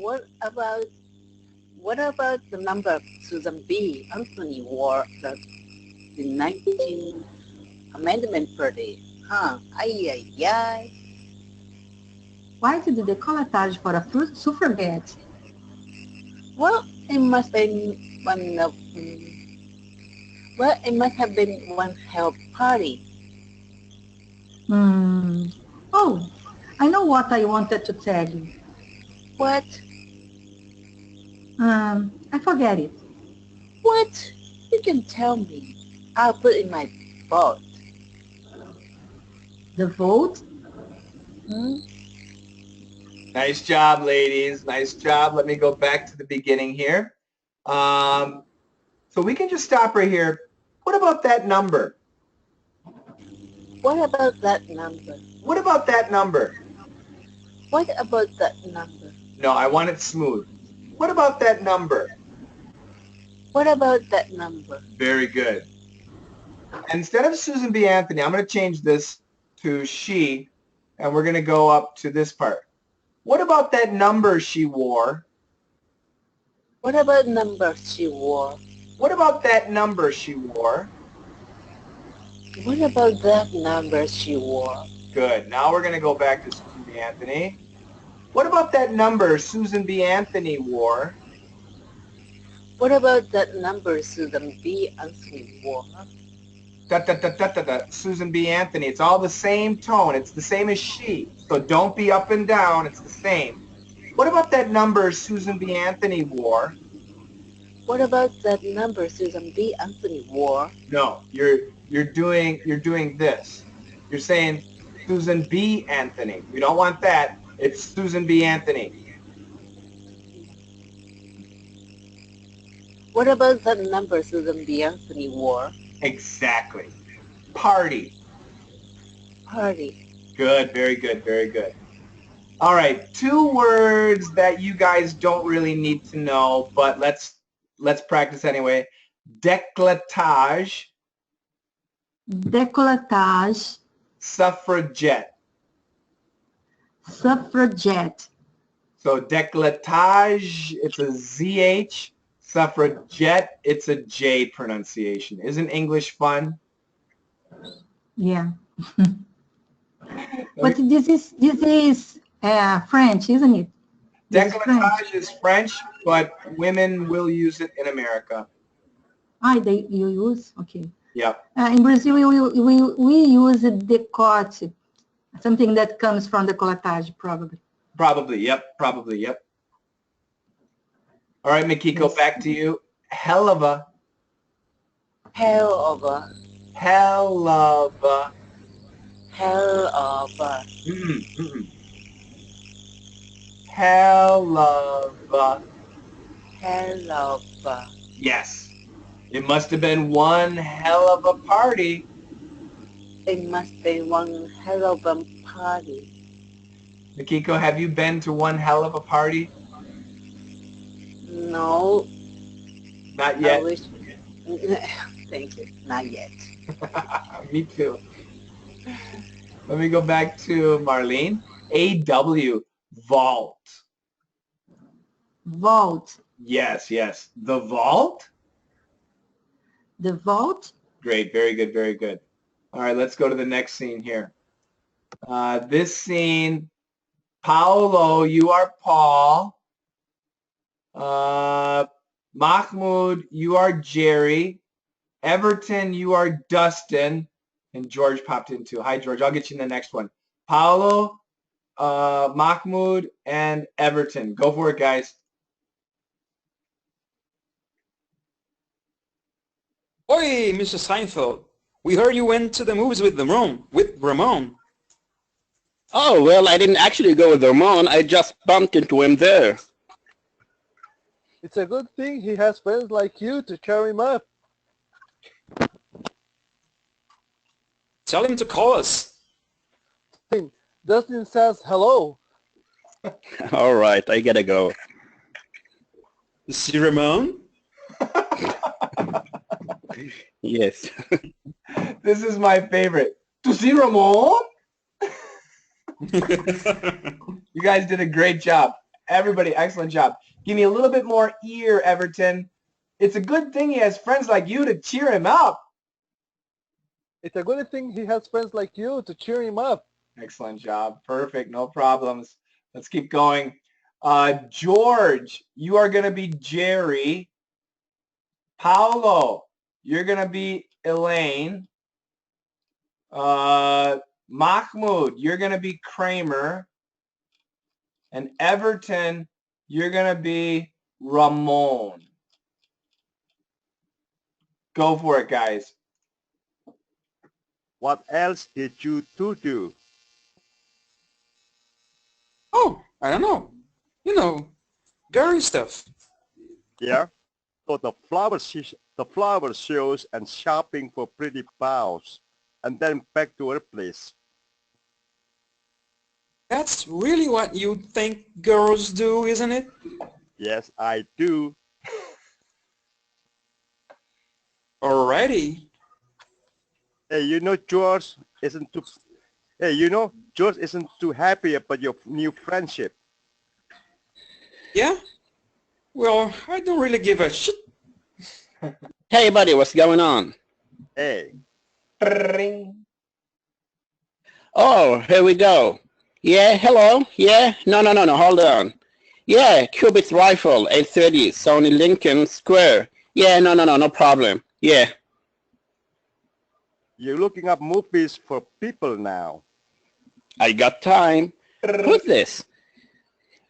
what about what about the number Susan B. Anthony wore the 19th Amendment party? Huh? Ay, ay, ay. Why did the décolletage for a suffragette? Well, it must be one of well, it must have been one hell party. Hmm. Oh, I know what I wanted to tell you. What? I forget it. What? You can tell me. I'll put in my vote. The vote? Hmm? Nice job, ladies. Nice job. Let me go back to the beginning here. So we can just stop right here. What about that number? What about that number? What about that number? What about that number? No, I want it smooth. What about that number? What about that number? Very good. Instead of Susan B. Anthony, I'm going to change this to she, and we're going to go up to this part. What about that number she wore? What about number she wore? What about that number she wore? What about that number she wore? Good. Now we're going to go back to Susan B. Anthony. What about that number Susan B. Anthony wore? What about that number Susan B. Anthony wore? Da, da, da, da, da, da. Susan B. Anthony. It's all the same tone. It's the same as she. So don't be up and down. It's the same. What about that number Susan B. Anthony wore? What about that number Susan B. Anthony wore? No, you're doing this. You're saying Susan B. Anthony. We don't want that. It's Susan B. Anthony. What about that number Susan B. Anthony wore? Exactly. Party. Party. Good. Very good. Very good. All right. 2 words that you guys don't really need to know, but let's practice anyway. Décolletage. Décolletage. Suffragette. Suffragette. So décolletage, it's a ZH. Suffragette, it's a J pronunciation. Isn't English fun? Yeah. But this is French, isn't it? Décolletage is French, but women will use it in America. You use? Okay. Yep. In Brazil, we use décote, something that comes from décolletage, probably. Probably, yep. All right, Mikiko, Yes. back to you. Hell of a. Hell of a. Hell of a. Hell of a. Hell of a. Hell of a. Yes. It must have been one hell of a party. It must be one hell of a party. Mikiko, have you been to one hell of a party? No. Not yet. I wish. Thank you. Not yet. Me too. Let me go back to Marlene. AW, vault. Vault. Yes. The vault? The vault? Great. Very good. All right, let's go to the next scene here. This scene, Paolo, you are Paul. Mahmoud, you are Jerry. Everton, you are Dustin. And George popped in too. Hi, George. I'll get you in the next one. Paolo, Mahmoud, and Everton. Go for it, guys. Oi, Mr. Seinfeld. We heard you went to the movies with Ramon. Oh, well, I didn't actually go with Ramon. I just bumped into him there. It's a good thing he has friends like you to cheer him up. Tell him to call us. Dustin says hello. All right, I gotta go. See Ramon? Yes. This is my favorite. To see Ramon? You guys did a great job. Everybody, excellent job. Give me a little bit more ear, Everton. It's a good thing he has friends like you to cheer him up. It's a good thing he has friends like you to cheer him up. Excellent job. Perfect. No problems. Let's keep going. George, you are going to be Jerry. Paolo, you're going to be Elaine. Mahmoud, you're going to be Kramer. And Everton, you're going to be Ramon. Go for it, guys. What else did you two do? Oh, I don't know. You know, girly stuff. Yeah? So the flower shows and shopping for pretty bows, and then back to her place. That's really what you think girls do, isn't it? Yes, I do. Alrighty. Hey, George isn't too happy about your new friendship. Yeah? Well, I don't really give a shit. Hey, buddy, what's going on? Hey, Ring. Oh, here we go. Yeah, hello. Yeah, no, hold on. Yeah, Cubit's rifle, 830, Sony Lincoln Square. Yeah, no problem. Yeah. you're looking up movies for people now. I got time. Who's this?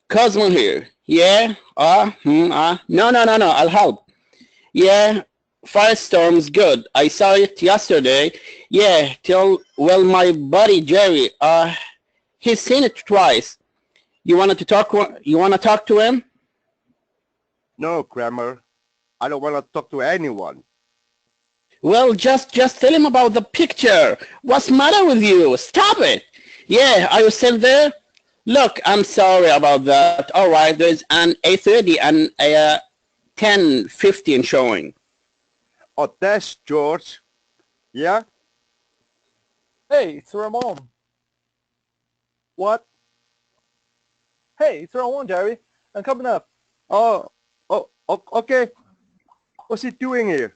Cosmo here. Yeah? No, I'll help. Yeah, Firestorm's good. I saw it yesterday. Yeah, well, my buddy Jerry, he's seen it twice. You wanna talk to him? No, Kramer. I don't want to talk to anyone. Well, just tell him about the picture. What's the matter with you? Stop it. Yeah, are you still there? Look, I'm sorry about that. All right, there's an 8:30 and a 10:15 showing. Oh, that's George. Yeah? Hey, it's Ramon. What? Hey, it's Ramon, Jerry. I'm coming up. Okay. What's he doing here?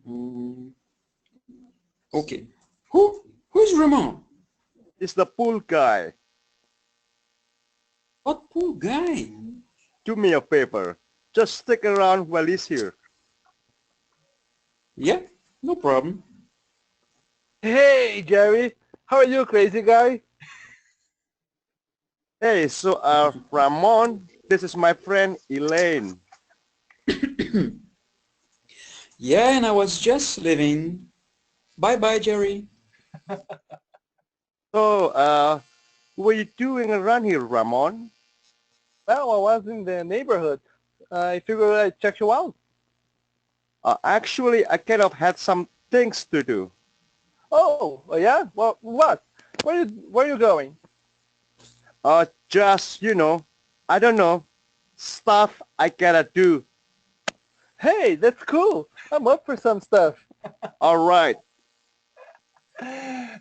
Mm, okay. Who's Ramon? It's the pool guy. What poor guy? Do me a favor. Just stick around while he's here. Yeah, no problem. Hey, Jerry. How are you, crazy guy? Hey, so Ramon, this is my friend Elaine. Yeah, and I was just leaving. Bye-bye, Jerry. So, what are you doing around here, Ramon? Well, I was in the neighborhood. I figured I'd check you out. Actually, I kind of had some things to do. Oh, yeah? Well, what? Where are you going? Just, I don't know, stuff I gotta do. Hey, that's cool. I'm up for some stuff. All right.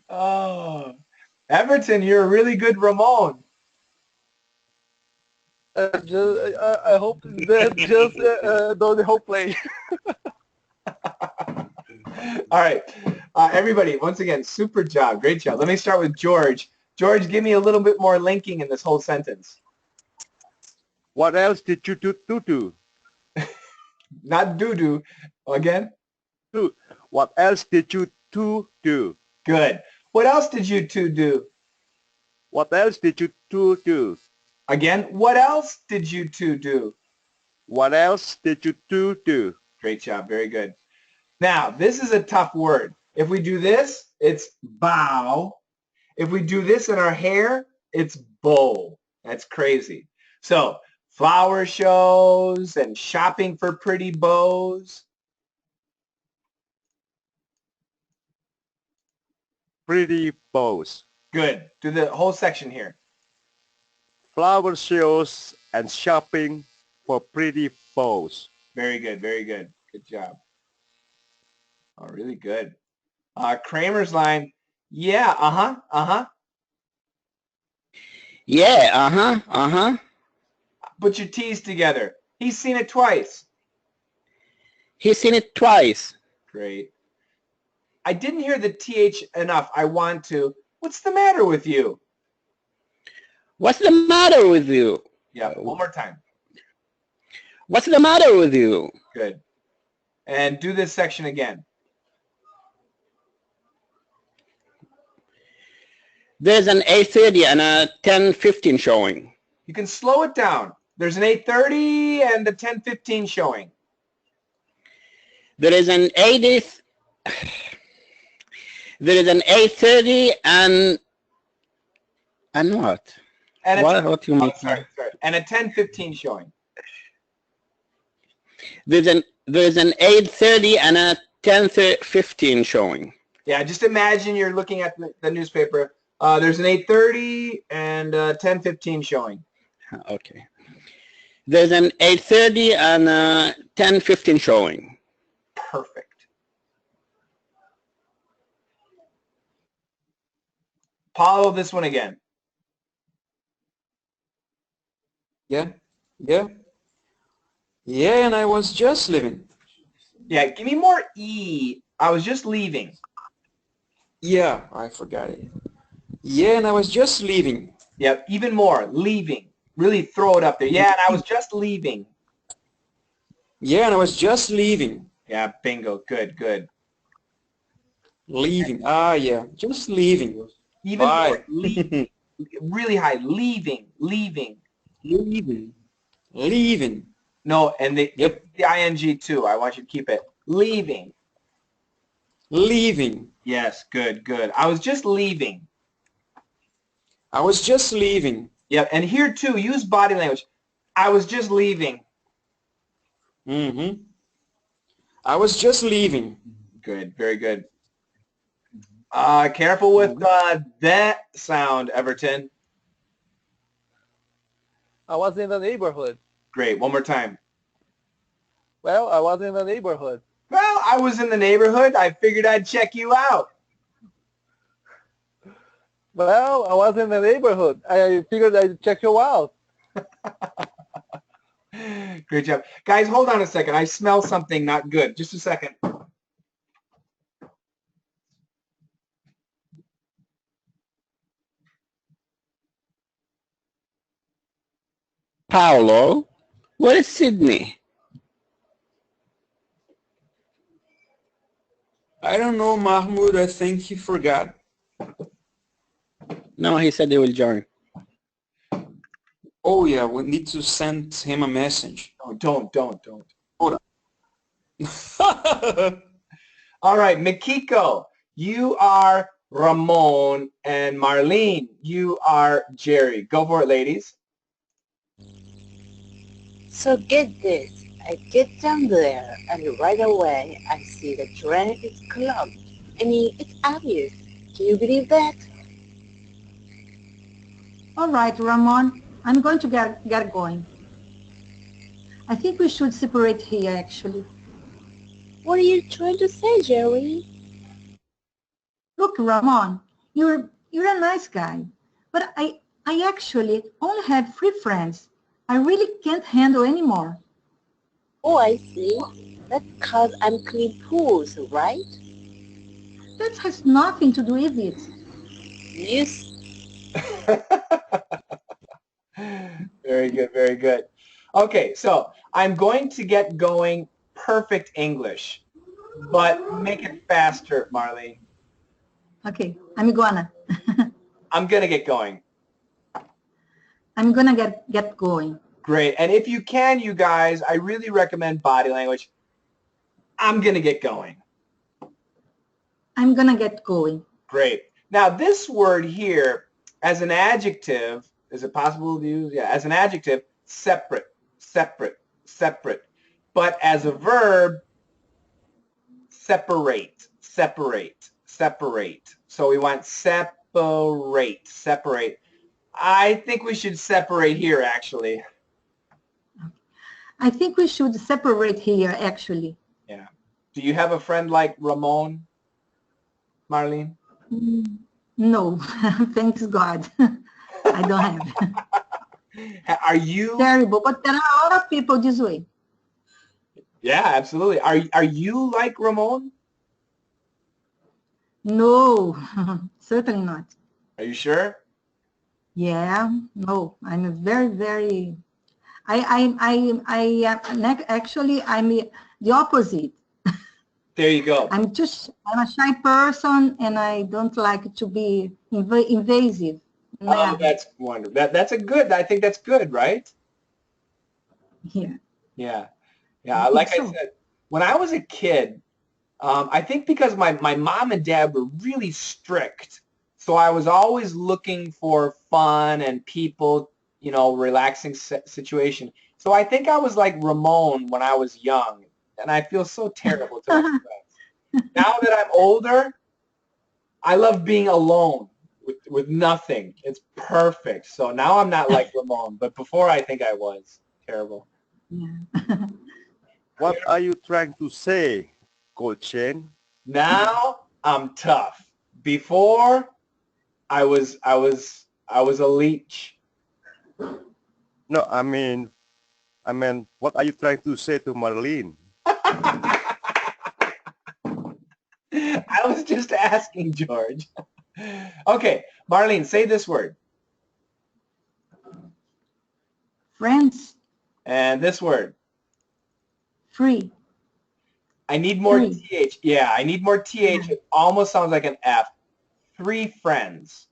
Oh, Everton, you're a really good Ramon. I hope that just the whole play. All right, everybody, once again, super job. Great job. Let me start with George. George, give me a little bit more linking in this whole sentence. What else did you do? Not doo-doo. Again? What else did you two do? Good. What else did you two do? What else did you two do? Again, what else did you two do? What else did you two do? Great job. Very good. Now, this is a tough word. If we do this, it's bow. If we do this in our hair, it's bow. That's crazy. So, flower shows and shopping for pretty bows. Pretty bows. Good. Do the whole section here. Flower shows and shopping for pretty bows. Very good. Very good. Good job. Oh, really good. Kramer's line. Yeah. Uh-huh. Yeah, uh-huh, uh-huh. Put your T's together. He's seen it twice. He's seen it twice. Great. I didn't hear the TH enough. I want to. What's the matter with you? What's the matter with you? Yeah, one more time. What's the matter with you? Good. And do this section again. There's an 8:30 and a 10:15 showing. You can slow it down. There's an 8:30 and a 10:15 showing. There is an 80th. There is an 8:30 and what? And What you mean? sorry. And a 10:15 showing. There's an 8:30 and a 10:15 showing. Yeah, just imagine you're looking at the newspaper. There's an 8:30 and a 10:15 showing. Okay. There's an 8:30 and a 10:15 showing. Perfect. Follow this one again. Yeah, yeah. Yeah, and I was just leaving. Yeah, give me more E. I was just leaving. Yeah, I forgot it. Yeah, and I was just leaving. Yeah, even more. Leaving. Really throw it up there. Yeah, and I was just leaving. Yeah, and I was just leaving. Yeah, bingo. Good, good. Leaving. Ah, yeah, just leaving. Even Bye. more. Leaving. Really high. Leaving. Leaving. Leaving. Leaving. No, and the Yep. ing too. I want you to keep it. Leaving. Leaving. Yes, good, good. I was just leaving. I was just leaving. Yep, and here too, use body language. I was just leaving. Mm-hmm. I was just leaving. Good, very good. Careful with that sound, Everton. I was in the neighborhood. Great, one more time. Well, I was in the neighborhood. Well, I was in the neighborhood. I figured I'd check you out. Well, I was in the neighborhood. I figured I'd check you out. Great job. Guys, hold on a second. I smell something not good. Just a second. Paulo, where is Sydney? I don't know, Mahmoud. I think he forgot. No, he said he will join. Oh, yeah, we need to send him a message. Oh, don't. Hold on. All right, Mikiko, you are Ramon, and Marlene, you are Jerry. Go for it, ladies. So get this. I get down there, and right away I see the drain is clogged. I mean, it's obvious. Can you believe that? All right, Ramon, I'm going to get going. I think we should separate here, actually. What are you trying to say, Jerry? Look, Ramon, you're a nice guy, but I actually only have 3 friends. I really can't handle any more. Oh, I see. That's because I'm clean pools, right? That has nothing to do with it. Yes. Very good, very good. Okay, so I'm going to get going perfect English, but make it faster, Marlene. Okay, I'm gonna. I'm going to get going. I'm gonna get going. Great. And if you can, you guys, I really recommend body language. I'm going to get going. I'm gonna get going. Great. Now, this word here, as an adjective, is it possible to use? Yeah, as an adjective, separate, separate, separate. But as a verb, separate, separate, separate. So we want separate, separate. I think we should separate here, actually. I think we should separate here, actually. Yeah. Do you have a friend like Ramon, Marlene? No, thanks God. I don't have. Are you? Terrible, but there are a lot of people this way. Yeah, absolutely. Are you like Ramon? No, certainly not. Are you sure? Yeah, no, I'm a very, very. Actually, I'm the opposite. There you go. I'm a shy person, and I don't like to be invasive. Oh, Never. that's wonderful. That's a good. I think that's good, right? Yeah, Yeah. I Yeah. think Like I so. said, when I was a kid, I think because my mom and dad were really strict, so I was always looking for fun and people, relaxing situation. So I think I was like Ramon when I was young, and I feel so terrible to my friends. Now that I'm older, I love being alone with nothing. It's perfect. So now I'm not like Ramon, but before I think I was terrible. Yeah. What are you trying to say, Coach Shane? Now I'm tough. Before I was a leech. No, I mean, what are you trying to say to Marlene? I was just asking, George. Okay, Marlene, say this word. Friends, And this word. free. I need more Three. TH. Yeah, I need more TH. Yeah. It almost sounds like an F. 3 friends.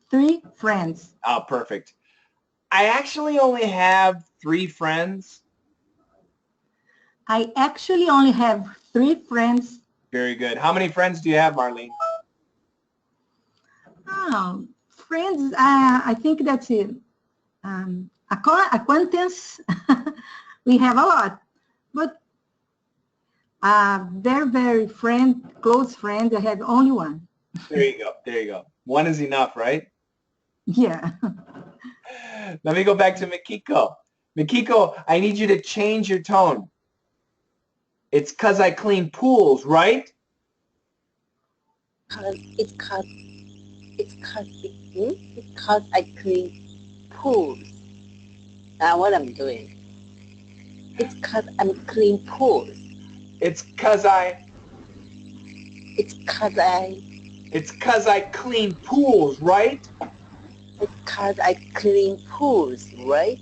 3 friends. Oh, perfect. I actually only have 3 friends. I actually only have 3 friends. Very good. How many friends do you have, Marlene? Oh, friends, I think that's it. Acquaintance, we have a lot. But very, very close friend, I have only one. There you go. There you go. One is enough, right? Yeah. Let me go back to Mikiko. Mikiko, I need you to change your tone. It's 'cause I clean pools, right? It's cause I clean pools. Now what I'm doing? It's cause I'm clean pools. It's 'cause I It's cause I It's 'cause I clean pools, right? it's cause I clean pools, right?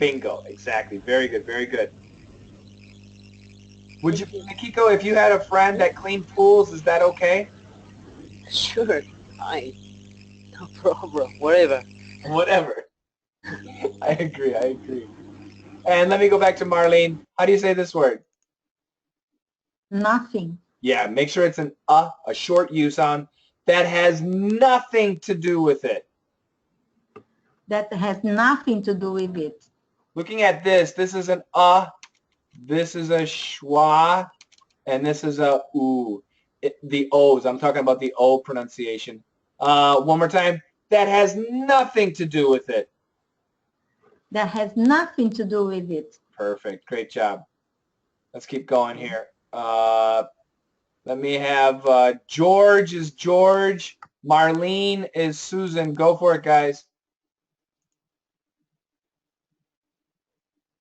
Bingo. Exactly. Very good. Very good. Would you, Mikiko, if you had a friend that cleaned pools, is that okay? Sure, fine. No problem. Whatever. Whatever. I agree. I agree. And let me go back to Marlene. How do you say this word? Nothing. Yeah, make sure it's a short U sound. That has nothing to do with it. That has nothing to do with it. Looking at this is an this is a schwa, and this is a oo. The O's, I'm talking about the O pronunciation. One more time. That has nothing to do with it. That has nothing to do with it. Perfect. Great job. Let's keep going here. Let me have George is George. Marlene is Susan. Go for it, guys.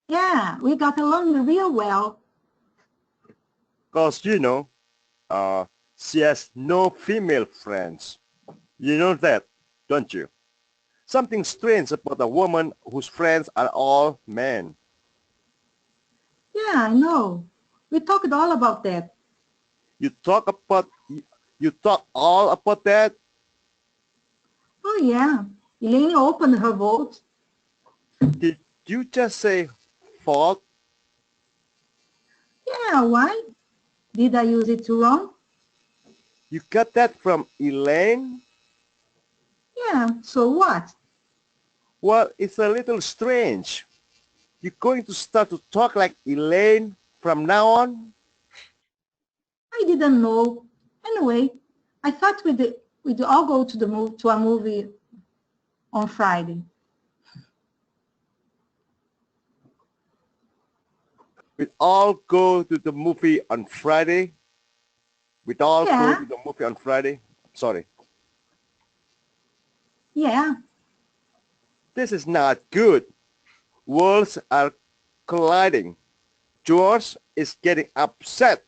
Yeah, we got along real well. Because, she has no female friends. You know that, don't you? Something strange about a woman whose friends are all men. Yeah, I know. We talked all about that. You talk all about that? Oh, yeah. Elaine opened her vote. Did you just say fault? Yeah, why? Did I use it wrong? You got that from Elaine? Yeah, so what? Well, it's a little strange. You're going to start to talk like Elaine from now on? I didn't know. Anyway, I thought we'd all go to a movie on Friday. We'd all go to the movie on Friday? We'd all go Yeah, to the movie on Friday? Sorry. yeah. This is not good. Worlds are colliding. George is getting upset.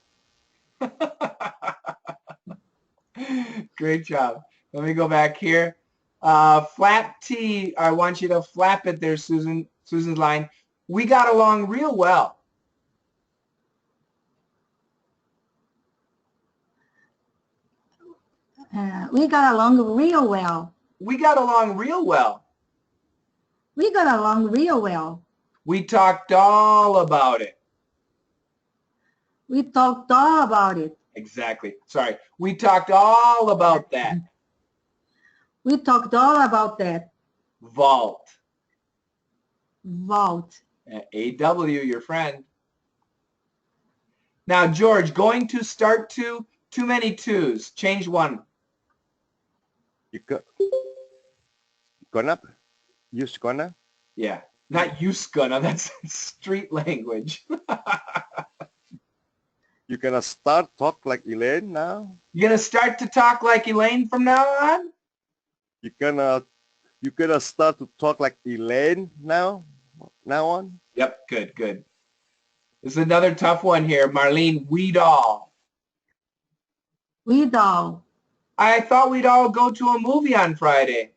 Great job. Let me go back here. Flap T, I want you to flap it there, Susan. Susan's line. We got along real well. We got along real well. We got along real well. We got along real well. We talked all about it. We talked all about it. Exactly. Sorry. We talked all about that. We talked all about that. Vault. Vault. AW, your friend. Now, George, going to start to, too many twos. Change one. You gonna use gonna? Yeah. Not use gonna. That's street language. You gonna start talk like Elaine now? You're going to start to talk like Elaine from now on? You gonna start to talk like Elaine now on? Yep. Good, good. This is another tough one here. Marlene, we'd all. We'd all. I thought we'd all go to a movie on Friday.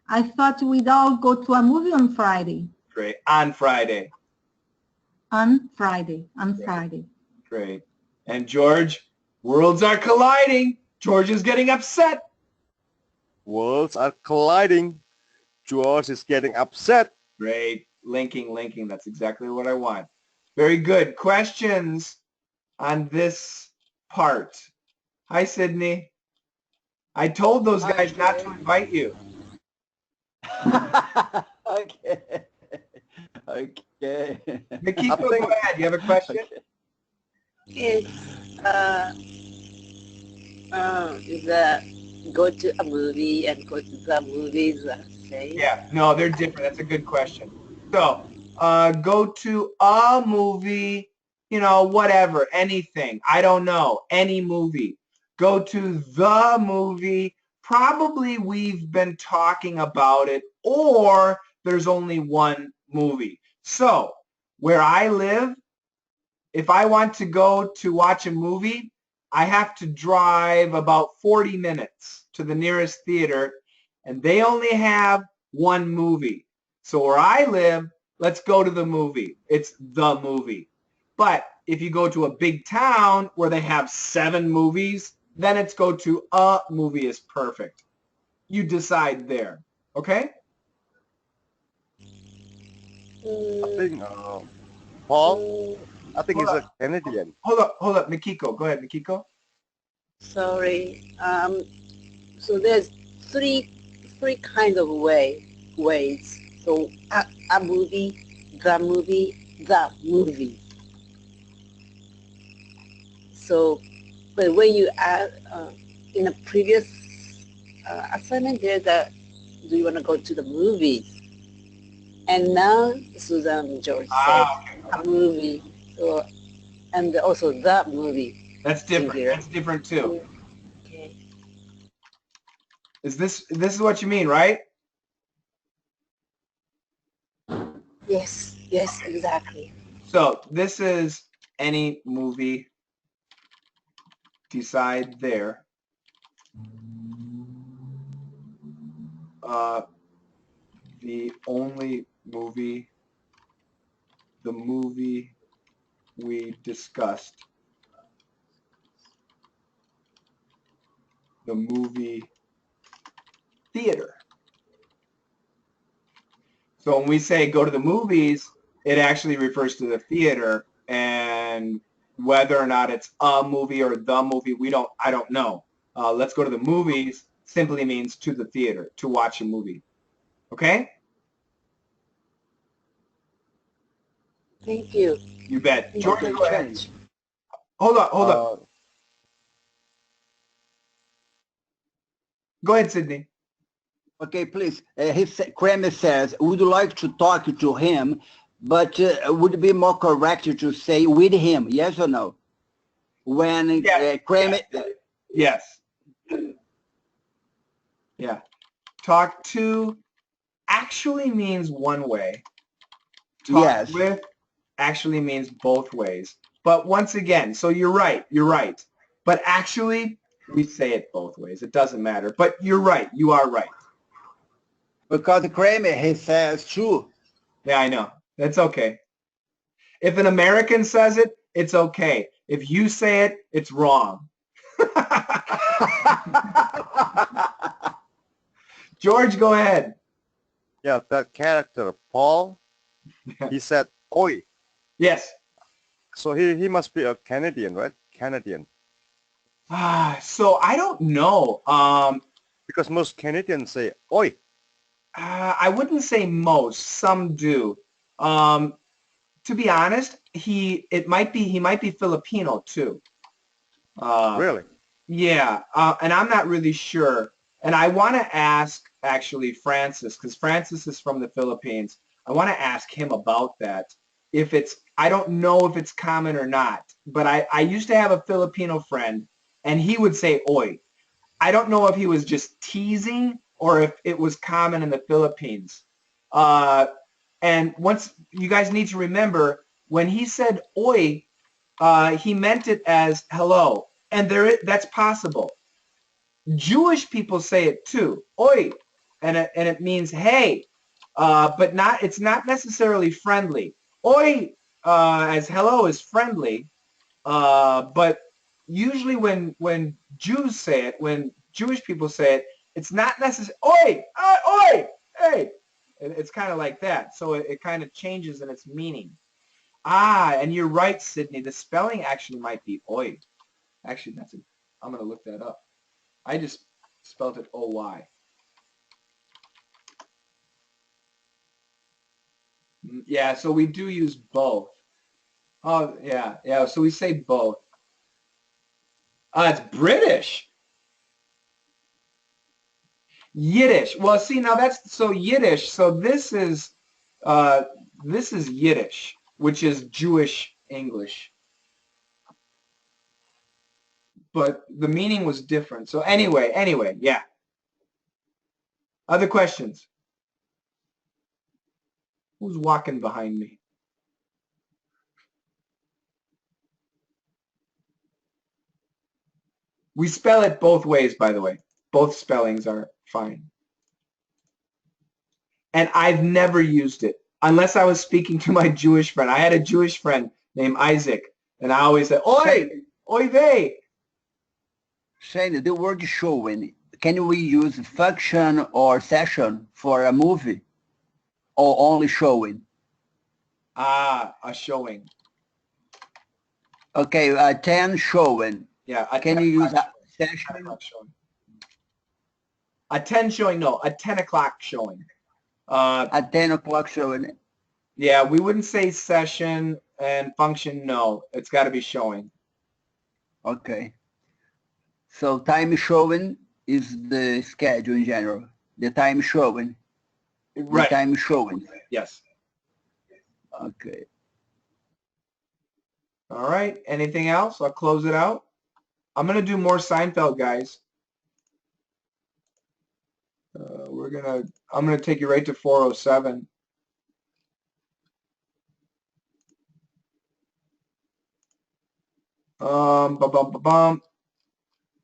I thought we'd all go to a movie on Friday. Great. On Friday. On Friday. On Great. Friday. Great. And George, worlds are colliding. George is getting upset. Worlds are colliding. George is getting upset. Great. Linking, linking. That's exactly what I want. Very good. Questions on this part? Hi, Sydney. I told those guys not to invite you. Okay. Okay. Mikiko, go ahead. You have a question? It's go to a movie and go to the movies same. Yeah. No, they're different. That's a good question. So, go to a movie, you know, whatever, anything. I don't know. Any movie. Go to the movie. Probably we've been talking about it, or there's only one movie. So, where I live, if I want to go to watch a movie, I have to drive about 40 minutes to the nearest theater, and they only have one movie. So where I live, let's go to the movie. It's the movie. But if you go to a big town where they have 7 movies, then it's go to a movie is perfect. You decide there. Okay? I think Paul. I think he's a Canadian. Hold up, Mikiko. Go ahead, Mikiko. Sorry. So there's three kind of ways. So a movie, the movie. So, but when you add in the previous assignment, there's do you want to go to the movies? And now Susan and George said Okay. a movie. So, and also the movie. That's different. Easier. That's different too. Okay. Is this is what you mean, right? Yes, exactly. So this is any movie. Decide there. The only movie, the movie we discussed, the movie theater. So when we say go to the movies, it actually refers to the theater, and whether or not it's a movie or the movie, I don't know. Let's go to the movies simply means to the theater, to watch a movie. Okay? Thank you. You bet. George, Okay, go ahead. change. Hold up. Go ahead, Sydney. Okay, please. Kramer says, would like to talk to him, but would it be more correct to say with him, yes or no? When Kramer... Yes. Yeah. Talk to actually means one way. Talk Yes. with actually means both ways. But once again, so you're right. But actually, we say it both ways. It doesn't matter. But you're right. You are right. Because Kramer, he says too. Yeah, I know. That's okay. If an American says it, it's okay. If you say it, it's wrong. George, go ahead. Yeah, that character, Paul, he said, oi. Yes. So he must be a Canadian, right? Canadian. So I don't know. Because most Canadians say, oi. I wouldn't say most. Some do. To be honest, he might be Filipino too. Really? Yeah, and I'm not really sure. And I want to ask actually Francis, because Francis is from the Philippines. I want to ask him about that. I don't know if it's common or not, but I used to have a Filipino friend, and he would say oi. I don't know if he was just teasing or if it was common in the Philippines. And once you guys need to remember, when he said oi, he meant it as hello. And that's possible. Jewish people say it too, oi, and it means hey, but it's not necessarily friendly. Oi, as hello is friendly, but usually when Jews say it, when Jewish people say it, it's not necessarily oi, oi, hey. It's kind of like that, so it kind of changes in its meaning. And you're right, Sydney. The spelling actually might be oi. Actually, I'm going to look that up. I just spelled it O-Y. Yeah, so we do use both. Oh, yeah, so we say both. It's British. Yiddish. Well, see, now so Yiddish. So this is Yiddish, which is Jewish English. But the meaning was different. So anyway, yeah. Other questions? Who's walking behind me? We spell it both ways, by the way. Both spellings are fine. And I've never used it unless I was speaking to my Jewish friend. I had a Jewish friend named Isaac, and I always said, oi, oi vey. Shane, the word showing, can we use function or session for a movie? Or only showing? A showing. Okay, a 10 showing. Yeah. Can you use a session? A 10 showing, no. A 10 o'clock showing. A 10 o'clock showing. Yeah, we wouldn't say session and function, no. It's got to be showing. Okay. So time showing is the schedule in general. The time showing. Right. The time showing. Yes. Okay. All right. Anything else? I'll close it out. I'm going to do more Seinfeld, guys. I'm going to take you right to 407.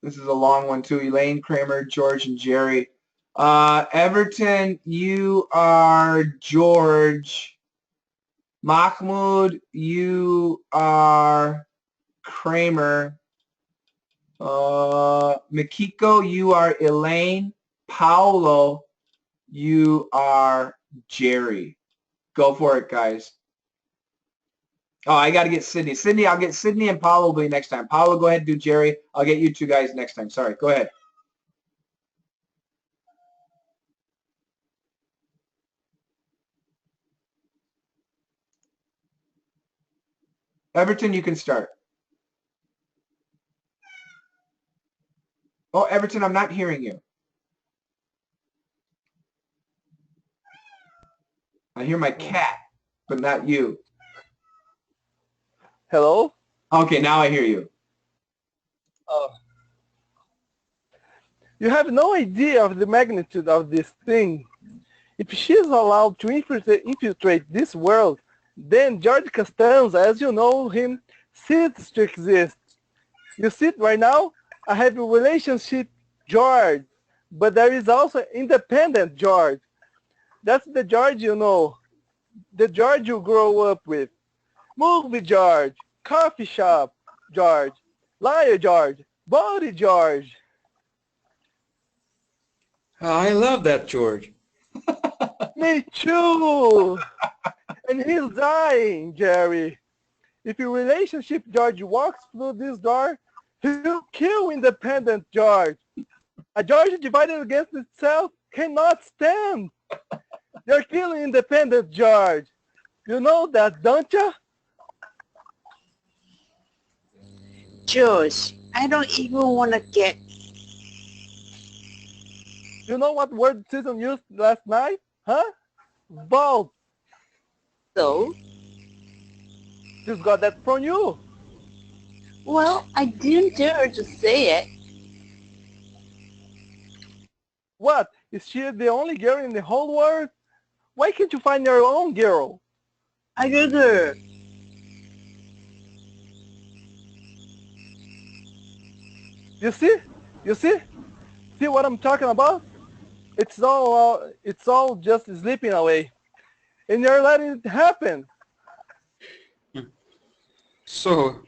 This is a long one too. Elaine, Kramer, George, and Jerry. Everton, you are George. Mahmoud, you are Kramer. Mikiko, you are Elaine. Paolo, you are Jerry. Go for it, guys. Oh, I got to get Sydney. Sydney, I'll get Sydney and Paolo will be next time. Paolo, go ahead and do Jerry. I'll get you two guys next time. Sorry, go ahead. Everton, you can start. Oh, Everton, I'm not hearing you. I hear my cat, but not you. Hello? Okay, now I hear you. You have no idea of the magnitude of this thing. If she's allowed to infiltrate this world, then George Costanza, as you know him, ceases to exist. You see it right now? I have a relationship George, but there is also independent George. That's the George you know, the George you grow up with. Movie George, coffee shop George, liar George, body George. I love that, George. Me too. And he's dying, Jerry. If your relationship George walks through this door, he'll kill independent George. A George divided against itself cannot stand. You're killing independent George. You know that, don't you? George, I don't even want to get... You know what word Susan used last night? Huh? Bald. So, She's got that from you. well, I didn't dare to say it. What? Is she the only girl in the whole world? Why can't you find your own girl? I rather... You see? You see? See what I'm talking about? It's all just slipping away. And you're letting it happen. So,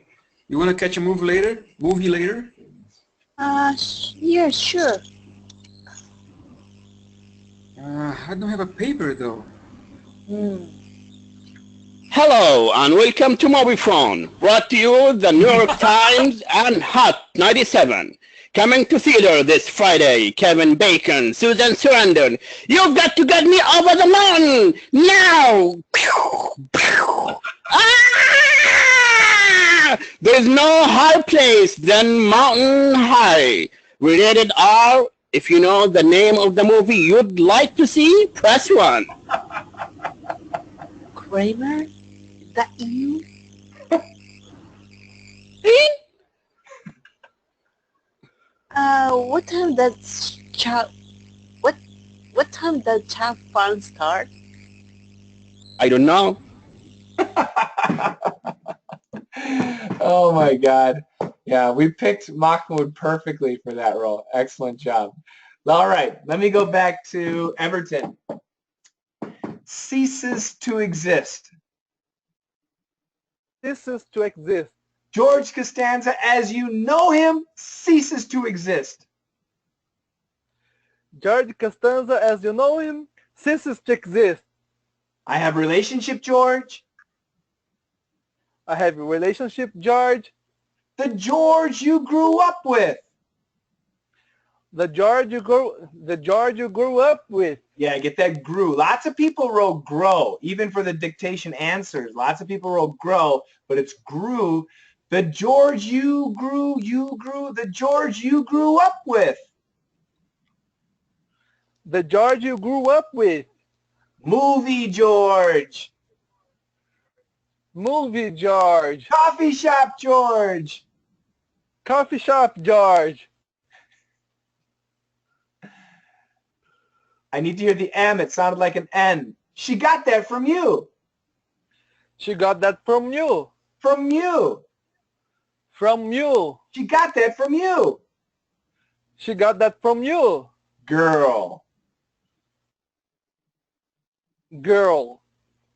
you want to catch a movie later? Yeah, sure. I don't have a paper though. Hello and welcome to Movie Phone, brought to you the New York Times and Hot 97. Coming to theater this Friday, Kevin Bacon, Susan Sarandon. You've got to get me over the mountain now! Ah! There's no higher place than Mountain High. Rated R. If you know the name of the movie you'd like to see, press 1. Kramer? Is that you? See? What time does what time does child fun start? I don't know. Oh my God. Yeah, we picked Mahmoud perfectly for that role. Excellent job. All right, let me go back to Everton. Ceases to exist. Ceases to exist. George Costanza, as you know him, ceases to exist. George Costanza, as you know him, ceases to exist. I have relationship George. I have a relationship George. The George you grew up with. The George you grew up with. Yeah, get that grew. Lots of people wrote grow, even for the dictation answers. Lots of people wrote grow, but it's grew. The George you grew, the George you grew up with. The George you grew up with. Movie George. Movie George. Coffee shop George. Coffee shop George. I need to hear the M. It sounded like an N. She got that from you. She got that from you. From you. From you. She got that from you. She got that from you. Girl. Girl.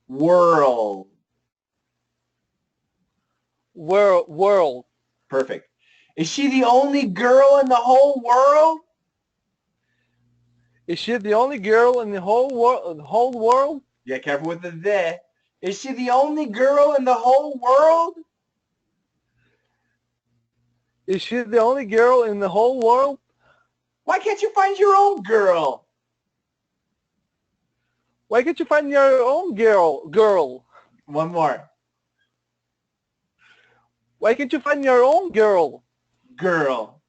World. World. Perfect. Is she the only girl in the whole world? Is she the only girl in the whole world? Yeah, careful with the "the." Is she the only girl in the whole world? Is she the only girl in the whole world? Why can't you find your own girl? Why can't you find your own girl? One more. Why can't you find your own girl? Girl.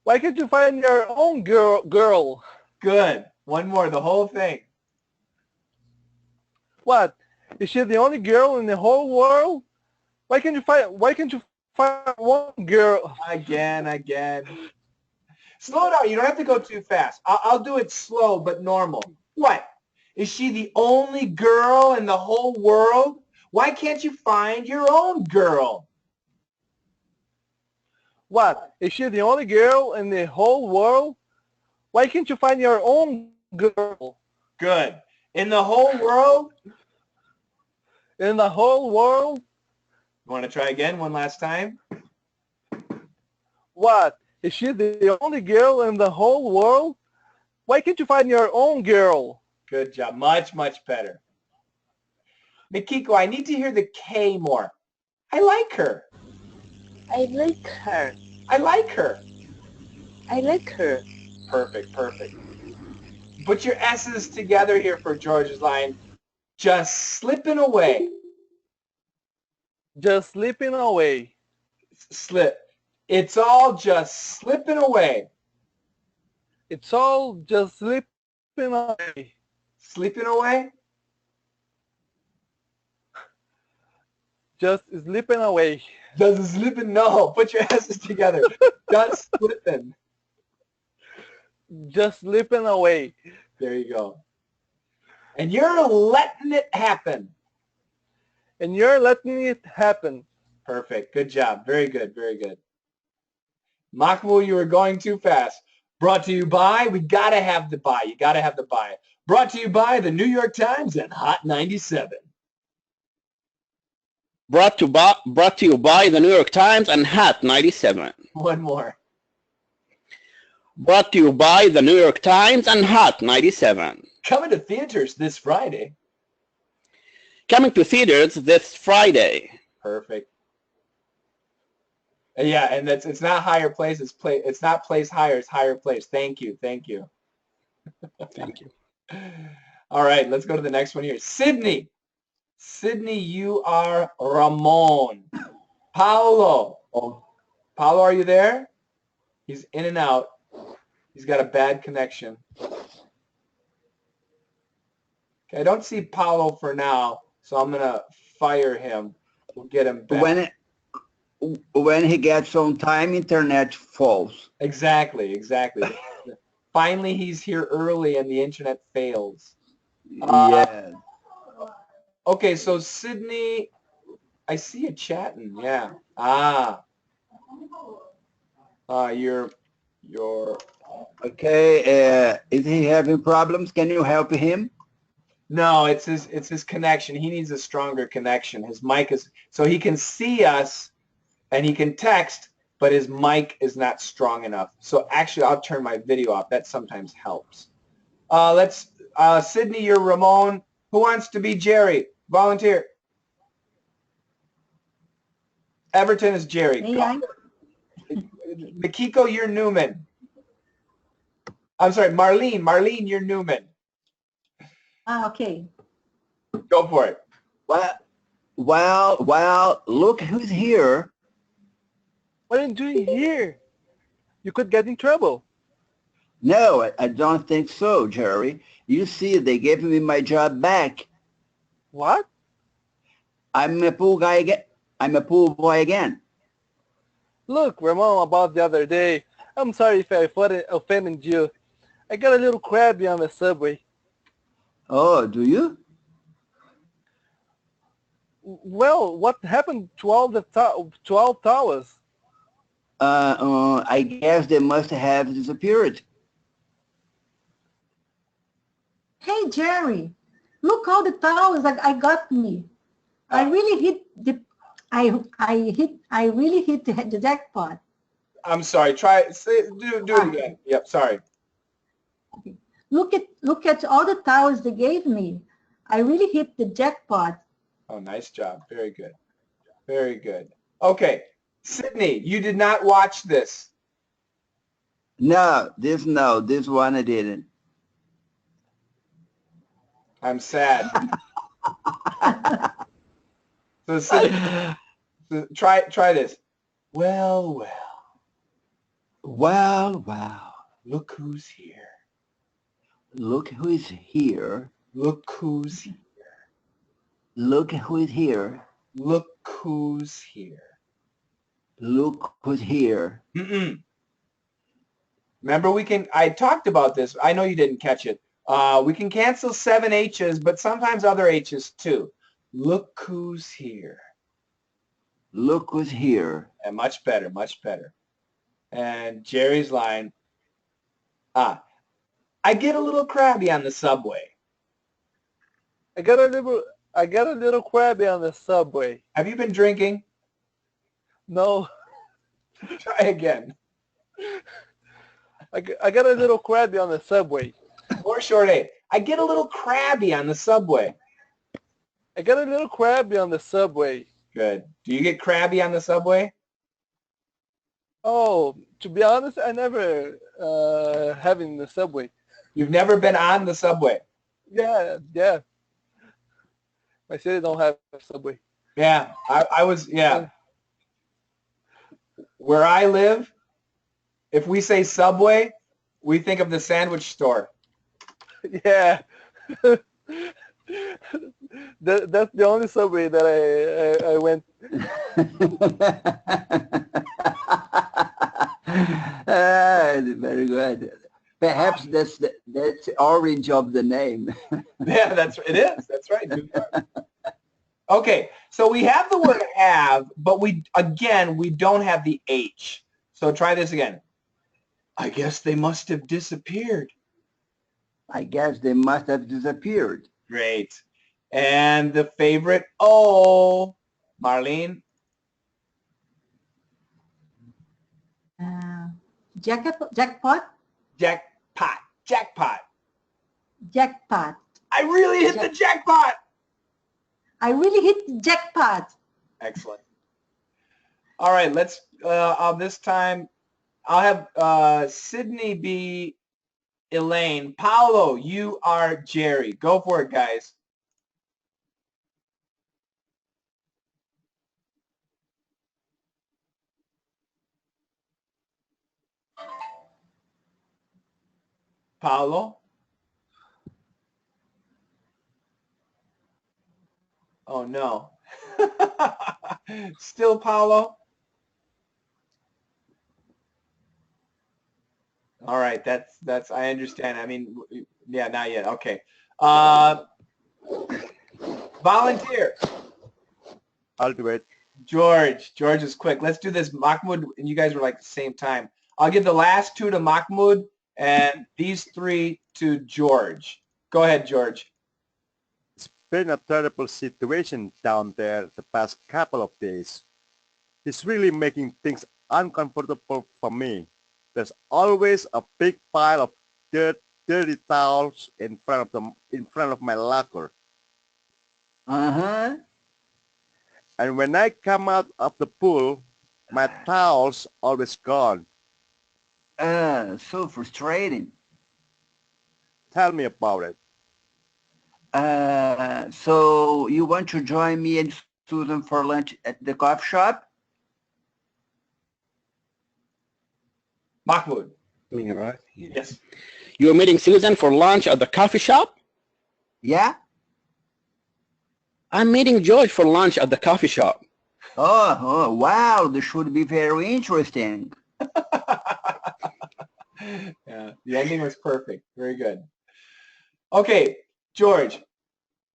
Why can't you find your own girl? Good. One more. The whole thing. What? Is she the only girl in the whole world? Why can't you find one girl? Again. Slow down. You don't have to go too fast. I'll do it slow but normal. What? Is she the only girl in the whole world? Why can't you find your own girl? What? Is she the only girl in the whole world? Why can't you find your own girl? Good. In the whole world? In the whole world? You want to try again one last time? What? Is she the only girl in the whole world? Why can't you find your own girl? Good job. Much, much better. Mikiko, I need to hear the K more. I like her. I like her. I like her. I like her. Perfect, perfect. Put your S's together here for George's line. Just slipping away. Just slipping away. Slip. It's all just slipping away. It's all just slipping away. Sleeping away? Just slipping away. Just slipping? No. Put your S's together. Just slipping. Just slipping away. There you go. And you're letting it happen. And you're letting it happen. Perfect. Good job. Very good. Very good. Mahmoud, you were going too fast. Brought to you by, we got to have the buy. You got to have the buy. Brought to you by the New York Times and Hot 97. Brought to you by the New York Times and Hot 97. One more. Brought to you by the New York Times and Hot 97. Coming to theaters this Friday. Coming to theaters this Friday. Perfect. Yeah, and it's not higher place. It's not place higher. It's higher place. Thank you. Thank you. Thank you. All right, let's go to the next one here. Sydney. Sydney, you are Ramon. Paolo. Paolo, are you there? He's in and out. He's got a bad connection. Okay, I don't see Paolo for now, so I'm going to fire him. We'll get him back. When he gets on time, internet falls. Exactly, exactly. Finally, he's here early and the internet fails. Yeah. Okay, so Sydney, I see you chatting. Yeah. You're. Okay. Is he having problems? Can you help him? No, it's his connection. He needs a stronger connection. His mic is so he can see us and he can text, but his mic is not strong enough. So actually, I'll turn my video off. That sometimes helps. Sydney, you're Ramon. Who wants to be Jerry? Volunteer. Everton is Jerry. Mikiko, you're Newman. I'm sorry, Marlene. Marlene, you're Newman. Okay. Go for it. Well, look who's here. What are you doing here? You could get in trouble. No, I don't think so, Jerry. You see, they gave me my job back. What? I'm a pool guy again. I'm a pool boy again. Look, Ramon, about the other day. I'm sorry if I offended you. I got a little crabby on the subway. Oh, do you? Well, what happened to all the 12 towers? I guess they must have disappeared. Hey, Jerry, look all the towels I got me. I really hit the jackpot. I'm sorry. Try it. Do it again. Yep. Sorry. Look at all the towels they gave me. I really hit the jackpot. Oh, nice job. Very good. Very good. Okay. Sydney, you did not watch this. No, this one I didn't. I'm sad. So Sydney, try this. Well. Look who's here. Look who is here. Look who's here. Look who is here. Look who's here. Look who's here. Remember, I talked about this. I know you didn't catch it. We can cancel 7 H's, but sometimes other H's too. Look who's here. Look who's here. And much better, much better. And Jerry's line, I get a little crabby on the subway. I got a little crabby on the subway. Have you been drinking? No, Try again. I got a little crabby on the subway. Or short A. I get a little crabby on the subway. I got a little crabby on the subway. Good. Do you get crabby on the subway? Oh, to be honest, I never have in the subway. You've never been on the subway? Yeah. My city don't have a subway. Yeah, I was, yeah. Where I live, if we say Subway, we think of the sandwich store. Yeah. That's the only subway that I went. Very good. Perhaps that's the origin of the name. Yeah, it is. That's right. Okay, so we have the word have, but we don't have the H. So try this again. I guess they must have disappeared. I guess they must have disappeared. Great. And the favorite O, Marlene? Jackpot? Jackpot. Jackpot. I really hit the jackpot. I really hit the jackpot. Excellent. All right, let's, this time, I'll have Sydney be Elaine. Paolo, you are Jerry. Go for it, guys. Paolo? Oh, no. Still Paolo? All right, that's I understand. I mean, yeah, not yet. Okay. Volunteer. I'll do it. George is quick. Let's do this. Mahmoud and you guys were like the same time. I'll give the last 2 to Mahmoud and these 3 to George. Go ahead, George. It's been a terrible situation down there the past couple of days. It's really making things uncomfortable for me. There's always a big pile of dirty towels in front of my locker. Uh-huh. And when I come out of the pool, my towel's always gone. So frustrating. Tell me about it. So you want to join me and Susan for lunch at the coffee shop? Mahmoud. Me, right? Yes. You're meeting Susan for lunch at the coffee shop? Yeah? I'm meeting George for lunch at the coffee shop. Oh, wow. This should be very interesting. Yeah, the ending was perfect. Very good. Okay, George,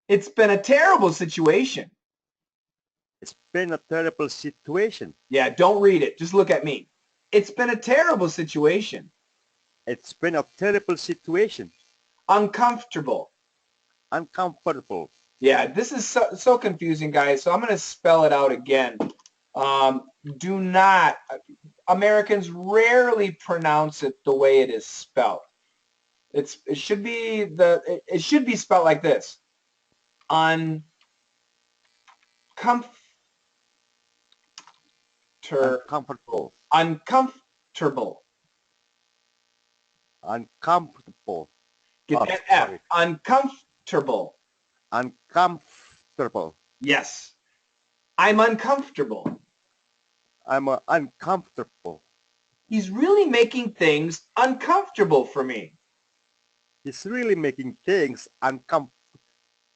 it's been a terrible situation. It's been a terrible situation. Yeah, don't read it. Just look at me. It's been a terrible situation. It's been a terrible situation. Uncomfortable. Uncomfortable. Yeah, this is so confusing, guys. So I'm going to spell it out again. Do not, Americans rarely pronounce it the way it is spelled. It should be spelled like this. Uncomfortable. Uncomfortable. Uncomfortable. Get that F. Uncomfortable. Uncomfortable. Yes. I'm uncomfortable. I'm uncomfortable. He's really making things uncomfortable for me. He's really making things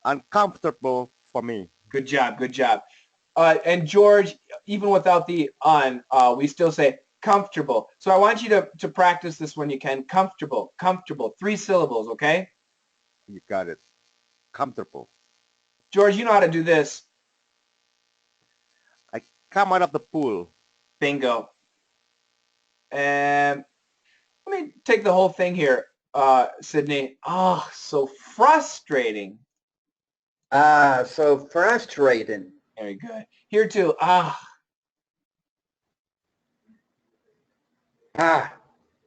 uncomfortable for me. Good job. Good job. And George, even without the we still say Comfortable. So I want you to practice this when you can. Comfortable, comfortable. 3 syllables, okay? You got it. Comfortable. George, you know how to do this. I come out of the pool. Bingo. And let me take the whole thing here, Sydney. Oh, so frustrating. Ah, so frustrating. Very good. Here too.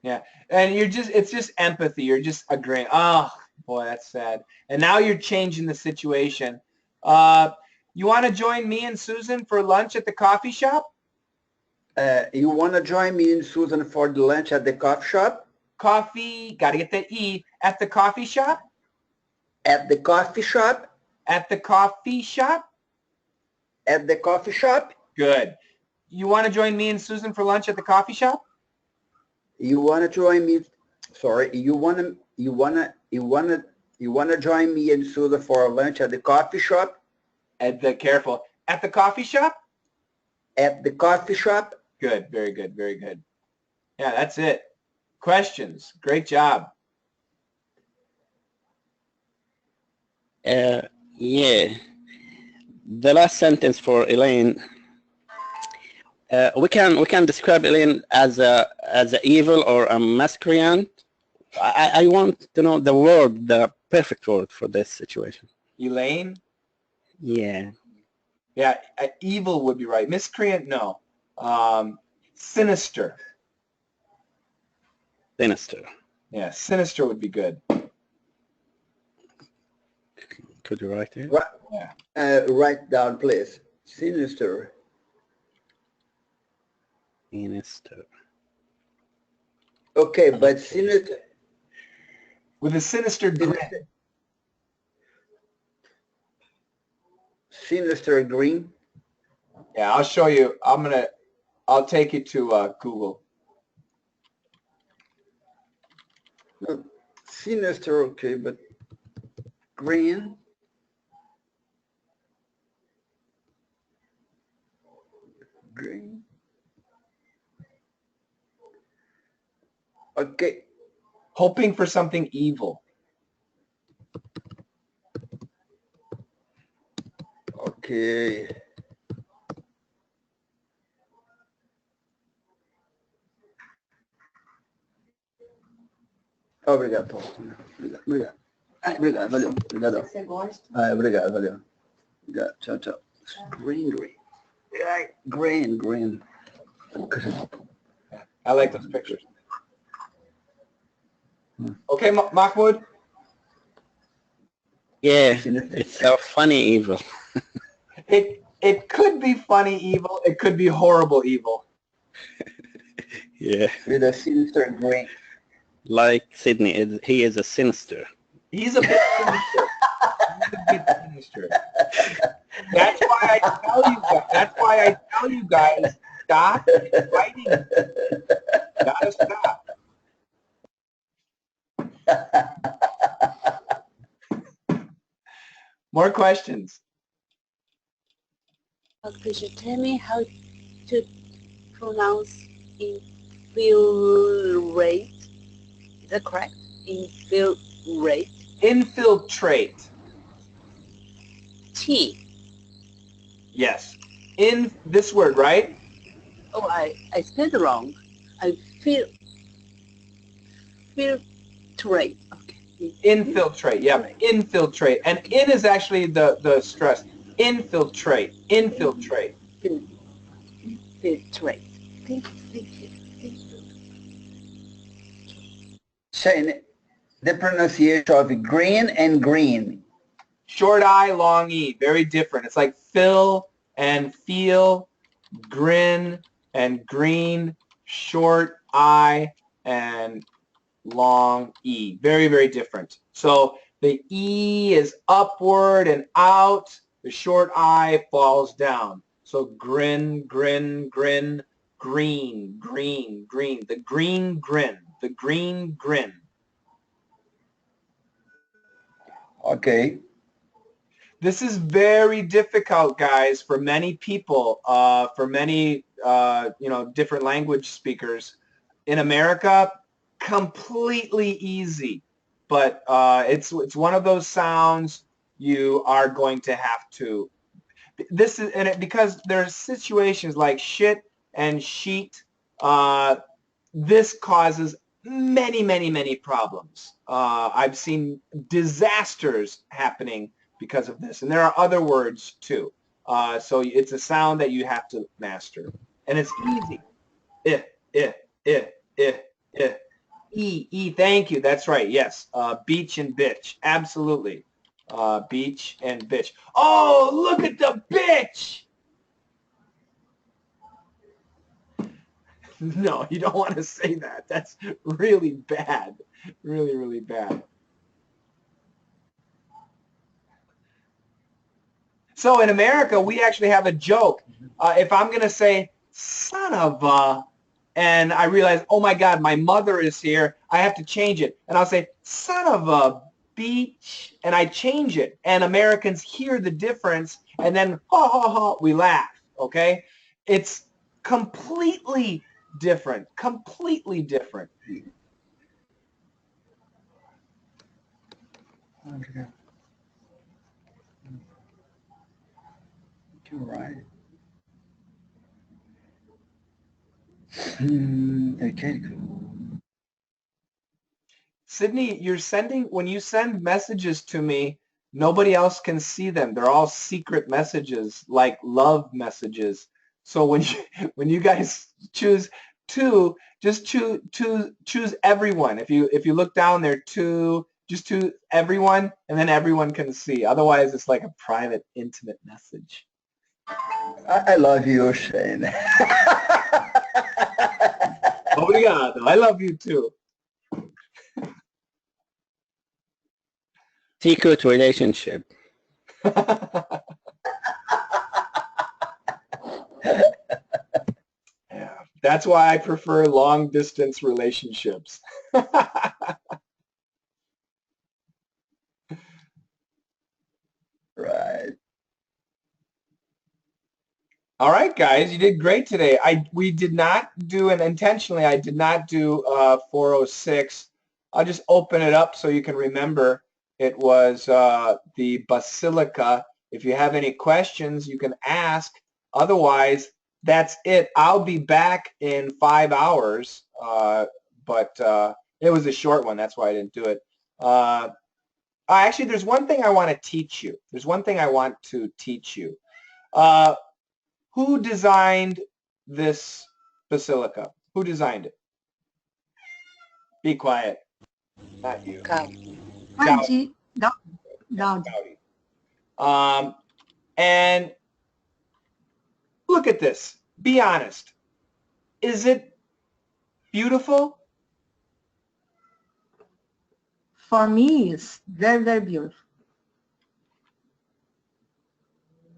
Yeah. And it's just empathy. You're just agreeing. Oh, boy, that's sad. And now you're changing the situation. You want to join me and Susan for lunch at the coffee shop? You want to join me and Susan for the lunch at the coffee shop? Coffee, got to get that E. At the coffee shop? At the coffee shop? At the coffee shop? At the coffee shop? Good. You want to join me and Susan for lunch at the coffee shop? You want to join me? Sorry, you want to join me and Susan for lunch at the coffee shop? At the coffee shop? At the coffee shop? Good. Very good. Very good. Yeah, that's it. Questions. Great job. Yeah. The last sentence for Elaine. We can describe Elaine as a evil or a miscreant. I want to know the perfect word for this situation. Elaine? Yeah. Yeah, evil would be right. Miscreant, no. Sinister. Sinister. Yeah, sinister would be good. Could you write it? Yeah. Write down, please. Sinister. Sinister. Okay, but sinister. With a sinister grin. Sinister green. Yeah, I'll show you. I'll take you to Google. No, sinister, okay, but green. Green. Okay. Hoping for something evil. Okay. Obrigado. Obrigado. Obrigado, valeu. Obrigado. Você gosta? Obrigado, valeu. Obrigado. Tchau, tchau. Green. Green. I like those pictures. Okay, Mahmoud? Yeah, it's a funny evil. It could be funny evil. It could be horrible evil. Yeah. With a sinister green. Like Sydney, he is a sinister. He's a bit sinister. That's why I tell you guys, stop fighting. Gotta stop. More questions? Could you tell me how to pronounce infiltrate? Is that correct? Infiltrate. Infiltrate. T. Yes. In this word, right? Oh, I spelled it wrong. I filtrate. Okay. Infiltrate. Yeah. Infiltrate. And in is actually the stress. Infiltrate. Infiltrate. Filtrate. Thank you. Saying the pronunciation of green and green. Short I, long E. Very different. It's like fill and feel, grin and green, short I and long E. Very, very different. So the E is upward and out. The short I falls down. So grin, green. The green grin. The green grin. Okay. This is very difficult, guys, for many people, for many different language speakers. In America, completely easy, but it's one of those sounds you are going to have to. This is because there's situations like shit and sheet. This causes many problems. I've seen disasters happening because of this, and there are other words too. So it's a sound that you have to master, and it's easy. Thank you. That's right. Yes. Beach and bitch. Absolutely. Beach and bitch. Oh, look at the bitch. No, you don't want to say that. That's really bad. Really bad. So in America, we actually have a joke. If I'm going to say, son of a, and I realize, oh my God, my mother is here, I have to change it. And I'll say, son of a beach, and I change it. And Americans hear the difference, and then, ha, ha, ha, we laugh, okay? It's completely different, completely different. You're right. Okay. Sydney, when you send messages to me, nobody else can see them. They're all secret messages, like love messages. So when you guys choose two, just choose everyone. If you look down there, just choose everyone, and then everyone can see. Otherwise, it's like a private, intimate message. I love you, Shane. Obrigado. I love you too. Secret relationship. Yeah, that's why I prefer long distance relationships. Right. All right, guys, you did great today. We did not do, and intentionally I did not do 406. I'll just open it up so you can remember. It was the Basilica. If you have any questions, you can ask. Otherwise, that's it. I'll be back in 5 hours, but it was a short one. That's why I didn't do it. Actually, there's one thing I want to teach you. There's one thing I want to teach you. Who designed this basilica? Who designed it? Be quiet. Not you. Gaudi. Gaudi. Gaudi. And look at this. Be honest. Is it beautiful? For me, it's very beautiful.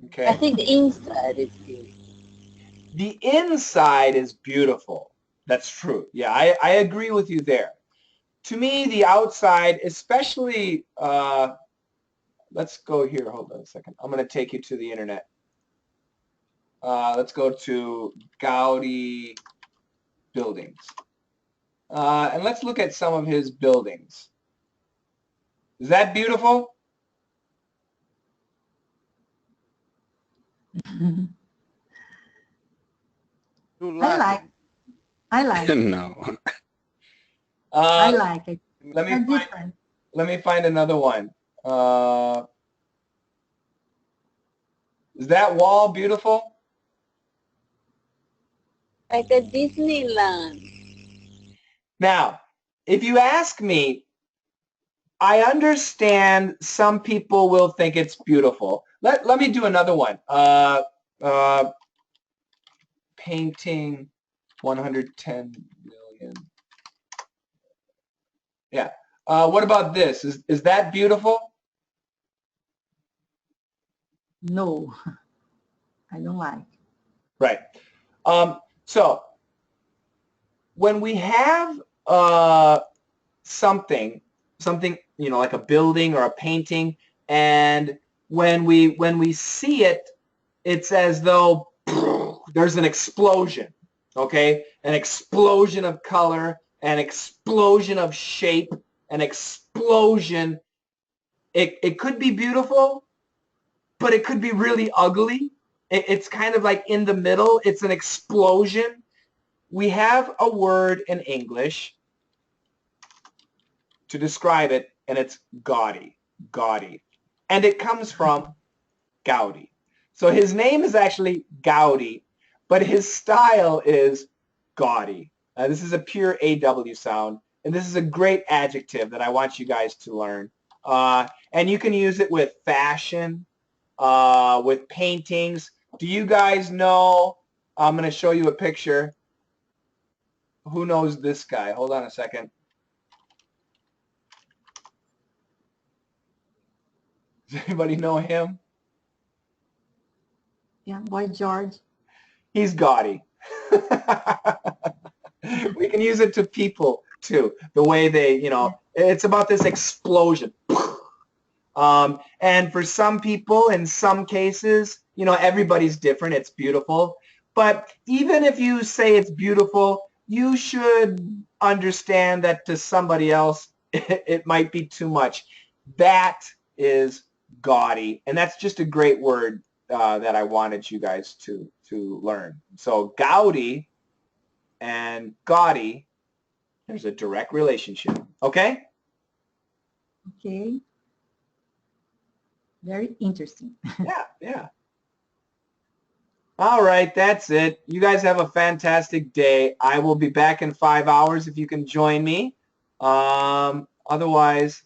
Okay. I think the inside is beautiful. The inside is beautiful. That's true. Yeah, I agree with you there. To me, the outside, especially, let's go here. Hold on a second. I'm going to take you to the internet. Let's go to Gaudi buildings. And let's look at some of his buildings. Is that beautiful? I like. No. I like it. Let me find another one. Is that wall beautiful? Like a Disneyland. Now, if you ask me, I understand some people will think it's beautiful. Let me do another one. Painting 110 million. Yeah. What about this? Is that beautiful? No, I don't like. Right. So when we have something, like a building or a painting, and when we see it, it's as though there's an explosion, okay? An explosion of color, an explosion of shape, an explosion. It could be beautiful, but it could be really ugly. It's kind of like in the middle. It's an explosion. We have a word in English to describe it, and it's gaudy, gaudy. And it comes from Gaudi. So his name is actually Gaudi, but his style is gaudy. This is a pure AW sound, and this is a great adjective that I want you guys to learn. And you can use it with fashion, with paintings. Do you guys know, I'm going to show you a picture. Who knows this guy? Hold on a second. Does anybody know him? Yeah, Boy George. He's gaudy. We can use it to people too. The way they, you know, it's about this explosion. And for some people, in some cases, you know, everybody's different. It's beautiful. But even if you say it's beautiful, you should understand that to somebody else, it might be too much. That is gaudy. And that's just a great word that I wanted you guys to learn. So Gaudi and gaudy, there's a direct relationship. Okay? Okay. Very interesting. Yeah, yeah. All right, that's it. You guys have a fantastic day. I will be back in 5 hours if you can join me. Otherwise,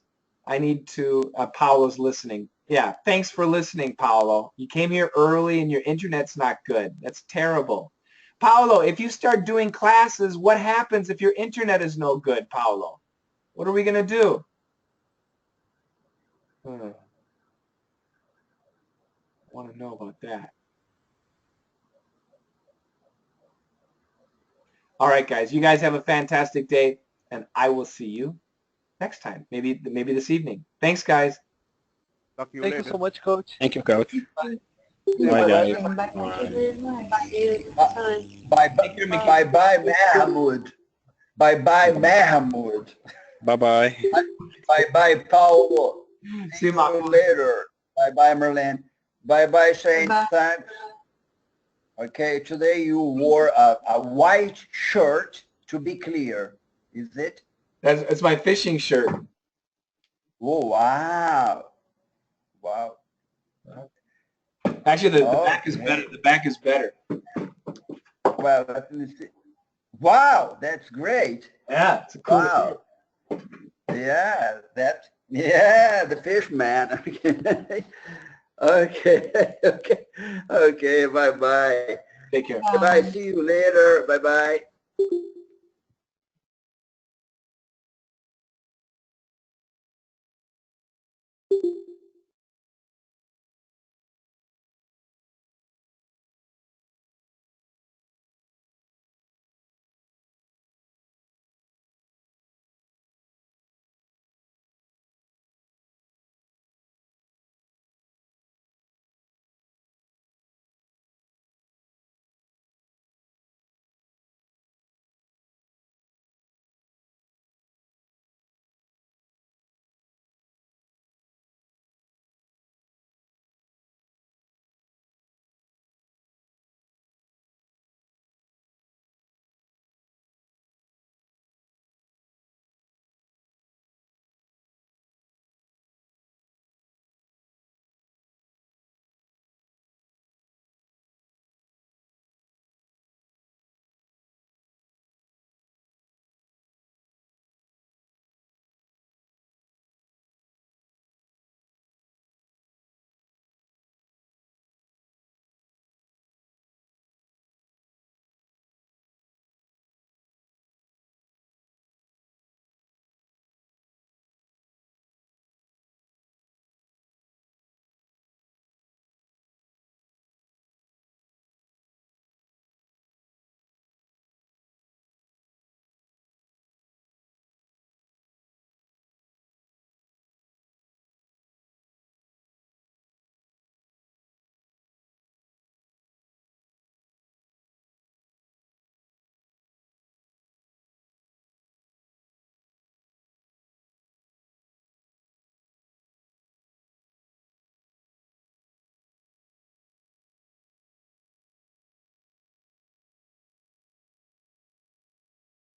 I need to, Paolo's listening. Yeah, thanks for listening, Paolo. You came here early and your internet's not good. That's terrible. Paolo, if you start doing classes, what happens if your internet is no good, Paolo? What are we going to do? I want to know about that. All right, guys. You guys have a fantastic day, and I will see you next time. Maybe this evening. Thanks, guys. Talk to you Thank later. you so much, Coach. Thank you, Coach. Bye. Bye, guys. Thank you very much. See you next time. Bye-bye, Mahmoud. Bye-bye, Mahmoud. Bye-bye. Bye-bye, Paulo. See See you, you Mahmoud. later. Bye-bye, Merlin. Bye-bye, Shane. Bye. Thanks. Okay, today you wore a white shirt, to be clear. Is it? That's my fishing shirt. Oh, wow. Wow. Actually, the back is better. The back is better. Well, let me see. Wow, that's great. Yeah, it's a cool Wow. Yeah, the fish man. Okay, okay, bye-bye. Take care. Bye-bye, see you later. Bye-bye.